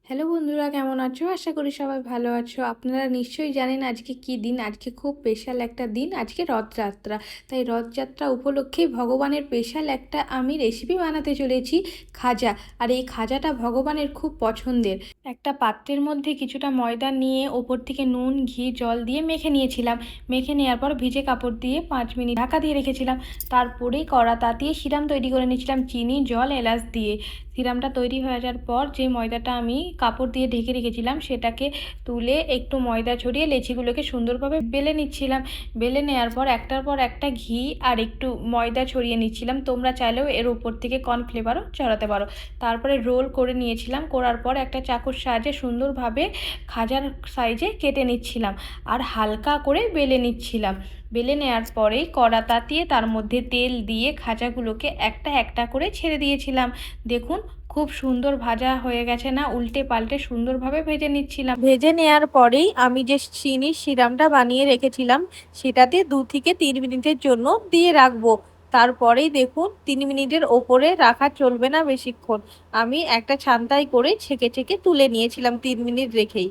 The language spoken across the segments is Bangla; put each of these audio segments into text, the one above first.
হ্যালো বন্ধুরা, কেমন আছো? আশা করি সবাই ভালো আছো। আপনারা নিশ্চয়ই জানেন আজকে কী দিন। আজকে খুব স্পেশাল একটা দিন, আজকে রথযাত্রা। তাই রথযাত্রা উপলক্ষেই ভগবানের স্পেশাল একটা আমি রেসিপি বানাতে চলেছি, খাজা। আর এই খাজাটা ভগবানের খুব পছন্দের। একটা পাত্রের মধ্যে কিছুটা ময়দা নিয়ে ওপর থেকে নুন, ঘি, জল দিয়ে মেখে নিয়েছিলাম। মেখে নেওয়ার পর ভিজে কাপড় দিয়ে 5 মিনিট ঢাকা দিয়ে রেখেছিলাম। তারপরেই কড়া তাতিয়ে সিরাম তৈরি করে নিয়েছিলাম, চিনি, জল, এলাচ দিয়ে। সিরামটা তৈরি হয়ে যাওয়ার পর যে ময়দাটা আমি কাপড় দিয়ে ঢেকে রেখেছিলাম সেটাকে তুলে একটু ময়দা ছড়িয়ে লেচিগুলোকে সুন্দরভাবে বেলে নিচ্ছিলাম। বেলে নেওয়ার পর একটার পর একটা ঘি আর একটু ময়দা ছড়িয়ে নিচ্ছিলাম। তোমরা চাইলেও এর উপর থেকে কর্নফ্লেভারও ছড়াতে পারো। তারপরে রোল করে নিয়েছিলাম। করার পর একটা চাকুর সাহায্যে সুন্দরভাবে খাজার সাইজে কেটে নিচ্ছিলাম আর হালকা করে বেলে নিচ্ছিলাম। বেলে নেওয়ার পরেই কড়া তাতিয়ে তার মধ্যে তেল দিয়ে খাজাগুলোকে একটা একটা করে ছেড়ে দিয়েছিলাম। দেখুন খুব সুন্দর ভাজা হয়ে গেছে না? উল্টে পাল্টে সুন্দরভাবে ভেজে নিচ্ছিলাম। ভেজে নেওয়ার পরেই আমি যে চিনির সিরামটা বানিয়ে রেখেছিলাম সেটাতে 2 থেকে 3 মিনিটের জন্য দিয়ে রাখবো। তারপরেই দেখুন 3 মিনিটের ওপরে রাখা চলবে না বেশিক্ষণ। আমি একটা ছান্তায় করে ছেঁকে ছেঁকে তুলে নিয়েছিলাম 3 মিনিট রেখেই।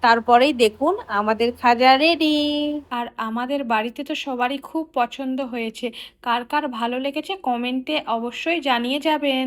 তারপরেই দেখুন আমাদের খাজা রেডি। আর আমাদের বাড়িতে তো সবারই খুব পছন্দ হয়েছে। কার কার ভালো লেগেছে কমেন্টে অবশ্যই জানিয়ে যাবেন।